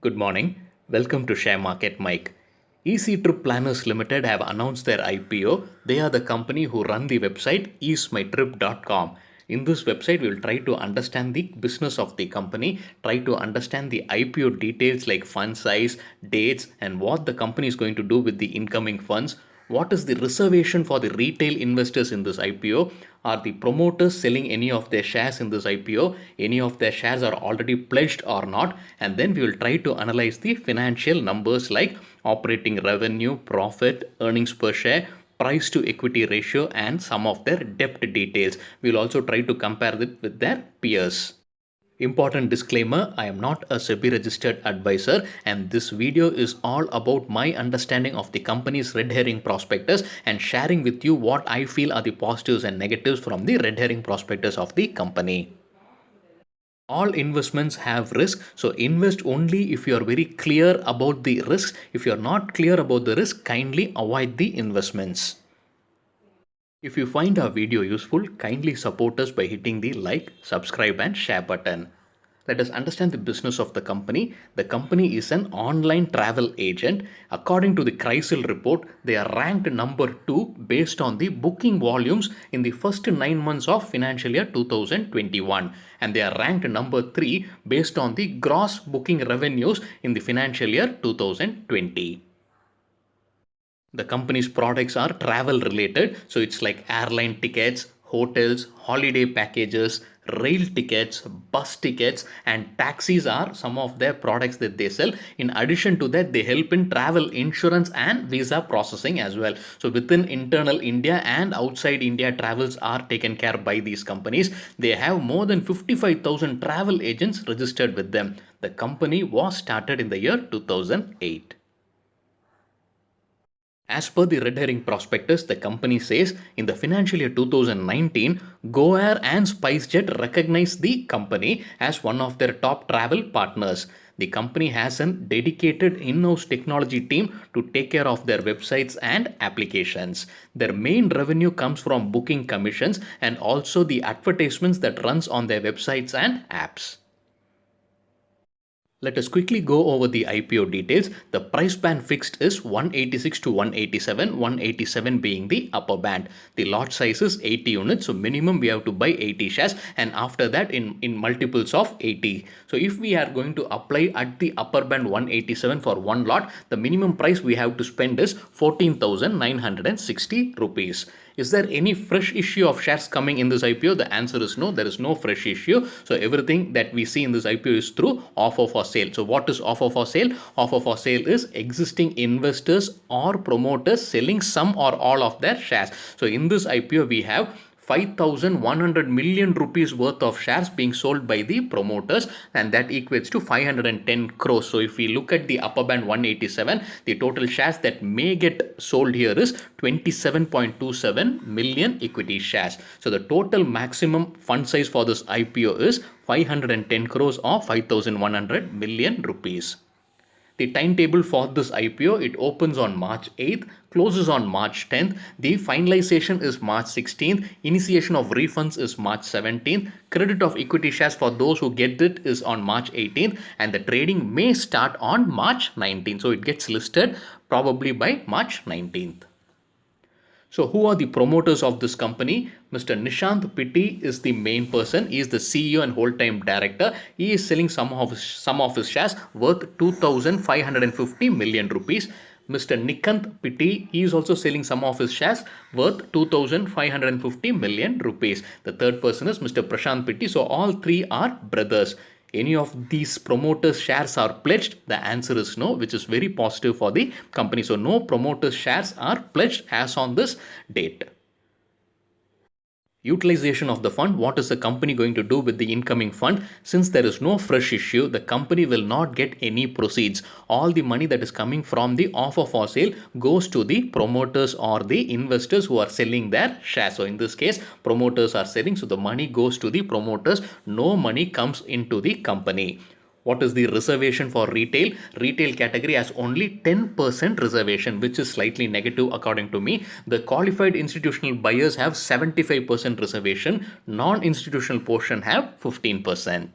Good morning. Welcome to Share Market Mike. Easy Trip Planners Limited have announced their IPO. They are the company who run the website easemytrip.com. In this website, we will try to understand the business of the company, try to understand the IPO details like fund size, dates, and what the company is going to do with the incoming funds. What is the reservation for the retail investors in this IPO? Are the promoters selling any of their shares in this IPO? Any of their shares are already pledged or not? And then we will try to analyze the financial numbers like operating revenue, profit, earnings per share, price to equity ratio, and some of their debt details. We will also try to compare it with their peers. Important disclaimer, I am not a SEBI registered advisor and this video is all about my understanding of the company's red herring prospectus and sharing with you what I feel are the positives and negatives from the red herring prospectus of the company. All investments have risk, so invest only if you are very clear about the risks. If you are not clear about the risk, kindly avoid the investments. If you find our video useful, kindly support us by hitting the like, subscribe and share button. Let us understand the business of the company. The company is an online travel agent. According to the Chrysler report, they are ranked number 2 based on the booking volumes in the first 9 months of financial year 2021 and they are ranked number 3 based on the gross booking revenues in the financial year 2020. The company's products are travel related, so it's like airline tickets, hotels, holiday packages, rail tickets, bus tickets, and taxis are some of their products that they sell. In addition to that, they help in travel insurance and visa processing as well. So within internal India and outside India, travels are taken care by these companies. They have more than 55,000 travel agents registered with them. The company was started in the year 2008. As per the red herring prospectus, the company says in the financial year 2019, GoAir and SpiceJet recognized the company as one of their top travel partners. The company has a dedicated in-house technology team to take care of their websites and applications. Their main revenue comes from booking commissions and also the advertisements that runs on their websites and apps. Let us quickly go over the IPO details. The price band fixed is 186 to 187, 187 being the upper band. The lot size is 80 units, so minimum we have to buy 80 shares and after that in multiples of 80. So if we are going to apply at the upper band 187 for one lot, the minimum price we have to spend is 14,960 rupees. Is there any fresh issue of shares coming in this IPO? The answer is no, there is no fresh issue. So everything that we see in this IPO is through offer for sale. So what is offer for sale? Offer for sale is existing investors or promoters selling some or all of their shares. So in this IPO, we have 5,100 million rupees worth of shares being sold by the promoters and that equates to 510 crores. So if we look at the upper band 187, the total shares that may get sold here is 27.27 million equity shares. So the total maximum fund size for this IPO is 510 crores or 5,100 million rupees. The timetable for this IPO, it opens on March 8th, closes on March 10th. The finalization is March 16th. Initiation of refunds is March 17th. Credit of equity shares for those who get it is on March 18th. And the trading may start on March 19th. So it gets listed probably by March 19th. So who are the promoters of this company? Mr. Nishant Pitti is the main person. He is the CEO and whole-time director. He is selling some of his shares worth 2,550 million rupees. Mr. Nikant Pitti, he is also selling some of his shares worth 2,550 million rupees. The third person is Mr. Prashant Pitti. So all three are brothers. Any of these promoters shares are pledged? The answer is no, which is very positive for the company. So no promoters shares are pledged as on this date. Utilization of the fund. What is the company going to do with the incoming fund? Since there is no fresh issue, the company will not get any proceeds. All the money that is coming from the offer for sale goes to the promoters or the investors who are selling their shares. So in this case, promoters are selling, so the money goes to the promoters. No money comes into the company. What is the reservation for retail? Retail category has only 10% reservation, which is slightly negative according to me. The qualified institutional buyers have 75% reservation. Non-institutional portion have 15%.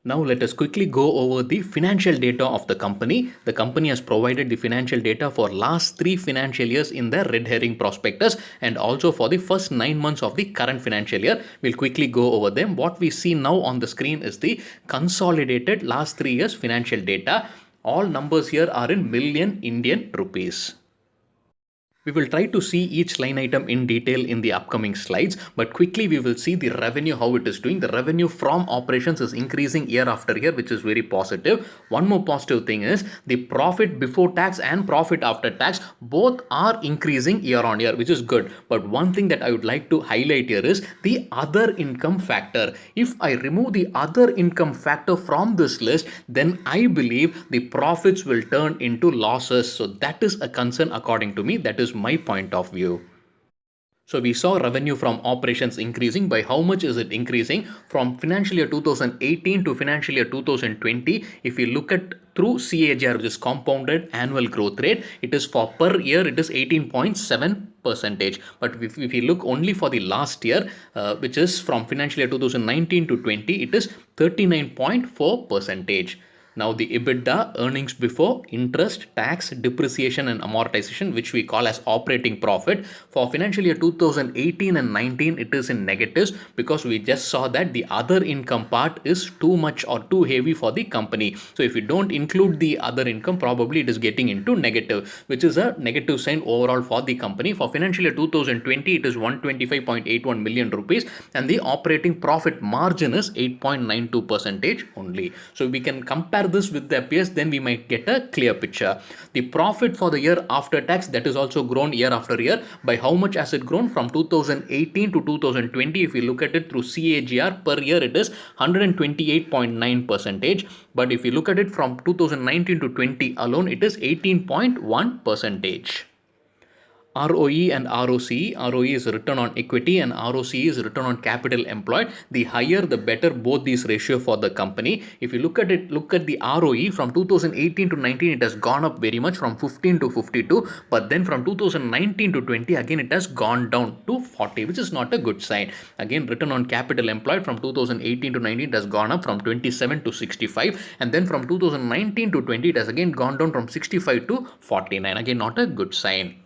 Now let us quickly go over the financial data of the company. The company has provided the financial data for last 3 financial years in the red herring prospectus and also for the first 9 months of the current financial year. We'll quickly go over them. What we see now on the screen is the consolidated last 3 years financial data. All numbers here are in million Indian rupees. We will try to see each line item in detail in the upcoming slides, but quickly we will see the revenue, how it is doing. The revenue from operations is increasing year after year, which is very positive. One more positive thing is the profit before tax and profit after tax both are increasing year on year, which is good. But one thing that I would like to highlight here is the other income factor. If I remove the other income factor from this list, then I believe the profits will turn into losses. So that is a concern according to me. That is my point of view. So we saw revenue from operations increasing. By how much is it increasing? From financial year 2018 to financial year 2020, if we look at through CAGR, which is compounded annual growth rate, it is for per year, it is 18.7 percentage. But if we look only for the last year, which is from financial year 2019 to 20, it is 39.4 percentage. Now the EBITDA, earnings before interest, tax, depreciation and amortization, which we call as operating profit, for financial year 2018 and 19, it is in negatives because we just saw that the other income part is too much or too heavy for the company. So if we don't include the other income, probably it is getting into negative, which is a negative sign overall for the company. For financial year 2020, it is 125.81 million rupees and the operating profit margin is 8.92 percentage only. So we can compare this with the peers, then we might get a clear picture. The profit for the year after tax, that is also grown year after year. By how much has it grown? From 2018 to 2020, if we look at it through CAGR, per year it is 128.9 percentage. But if you look at it from 2019 to 20 alone, it is 18.1 percentage. ROE and ROCE. ROE is return on equity and ROCE is return on capital employed. The higher the better both these ratio for the company. If you look at it, look at the ROE from 2018 to 19, it has gone up very much from 15 to 52. But then from 2019 to 20, again it has gone down to 40, which is not a good sign. Again, return on capital employed from 2018 to 19, it has gone up from 27 to 65. And then from 2019 to 20, it has again gone down from 65 to 49. Again, not a good sign.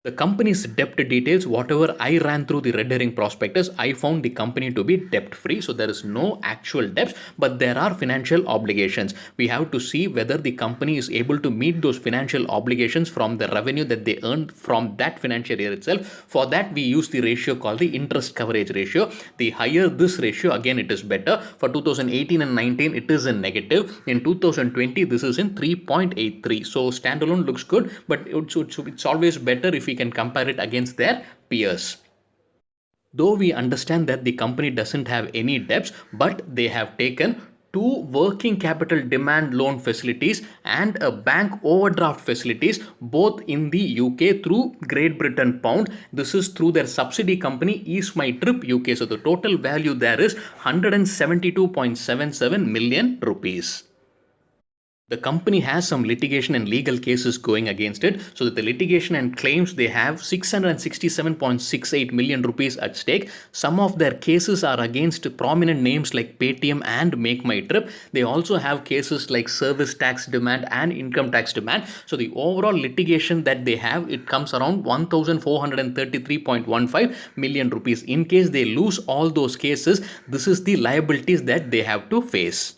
The company's debt details, whatever I ran through the red herring prospectus, I found the company to be debt free. So there is no actual debts, but there are financial obligations. We have to see whether the company is able to meet those financial obligations from the revenue that they earned from that financial year itself. For that, we use the ratio called the interest coverage ratio. The higher this ratio, again, it is better. For 2018 and 19, it is in negative. In 2020, this is in 3.83. So standalone looks good, but it's always better if we can compare it against their peers. Though we understand that the company doesn't have any debts, but they have taken two working capital demand loan facilities and a bank overdraft facilities, both in the UK through Great Britain pound. This is through their subsidy company EaseMyTrip UK. So the total value there is 172.77 million rupees. The company has some litigation and legal cases going against it. So that the litigation and claims, they have 667.68 million rupees at stake. Some of their cases are against prominent names like Paytm and MakeMyTrip. They also have cases like service tax demand and income tax demand. So the overall litigation that they have, it comes around 1433.15 million rupees. In case they lose all those cases, this is the liabilities that they have to face.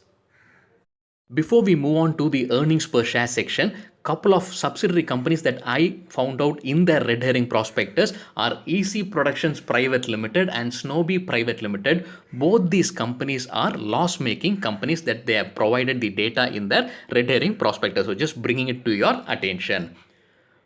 Before we move on to the earnings per share section, couple of subsidiary companies that I found out in their red herring prospectus are EC Productions Private Limited and Snowbee Private Limited. Both these companies are loss-making companies that they have provided the data in their red herring prospectus. So just bringing it to your attention.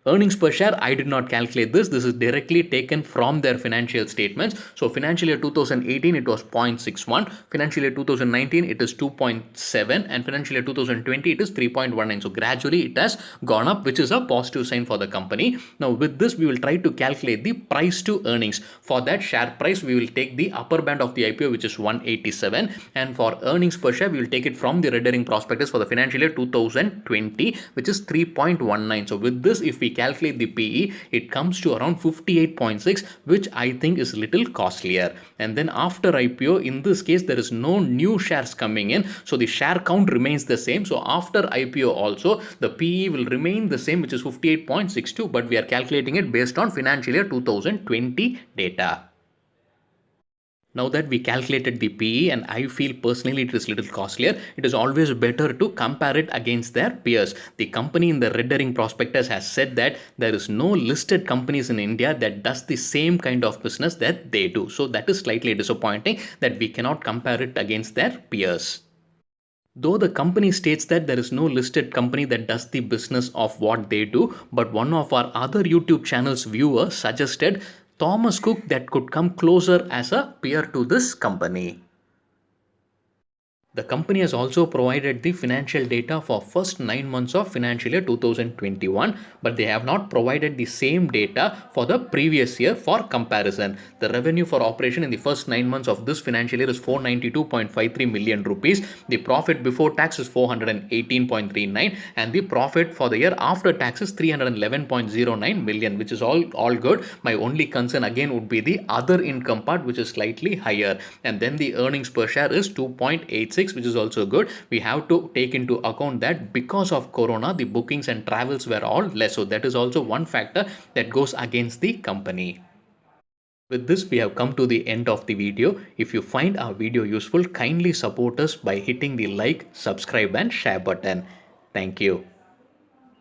Earnings per share, I did not calculate this. This is directly taken from their financial statements. So financial year 2018, it was 0.61. Financial year 2019, it is 2.7. And financial year 2020, it is 3.19. So gradually it has gone up, which is a positive sign for the company. Now with this, we will try to calculate the price to earnings. For that share price, we will take the upper band of the IPO, which is 187. And for earnings per share, we will take it from the red herring prospectus for the financial year 2020, which is 3.19. So with this, if we calculate the PE, it comes to around 58.6, which I think is little costlier. And then after IPO, in this case, there is no new shares coming in, so the share count remains the same. So after IPO also, the PE will remain the same, which is 58.62, but we are calculating it based on financial year 2020 data. Now that we calculated the PE, and I feel personally it is little costlier, it is always better to compare it against their peers. The company in the red herring prospectus has said that there is no listed companies in India that does the same kind of business that they do. So that is slightly disappointing that we cannot compare it against their peers. Though the company states that there is no listed company that does the business of what they do, but one of our other YouTube channel's viewers suggested Thomas Cook that could come closer as a peer to this company. The company has also provided the financial data for first 9 months of financial year 2021, but they have not provided the same data for the previous year for comparison. The revenue for operation in the first 9 months of this financial year is 492.53 million rupees. The profit before tax is 418.39, and the profit for the year after tax is 311.09 million, which is all good. My only concern again would be the other income part, which is slightly higher, and then the earnings per share is 2.86, which is also good. We have to take into account that because of corona, the bookings and travels were all less, so that is also one factor that goes against the company. With this, we have come to the end of the video. If you find our video useful, kindly support us by hitting the like, subscribe and share button. Thank you.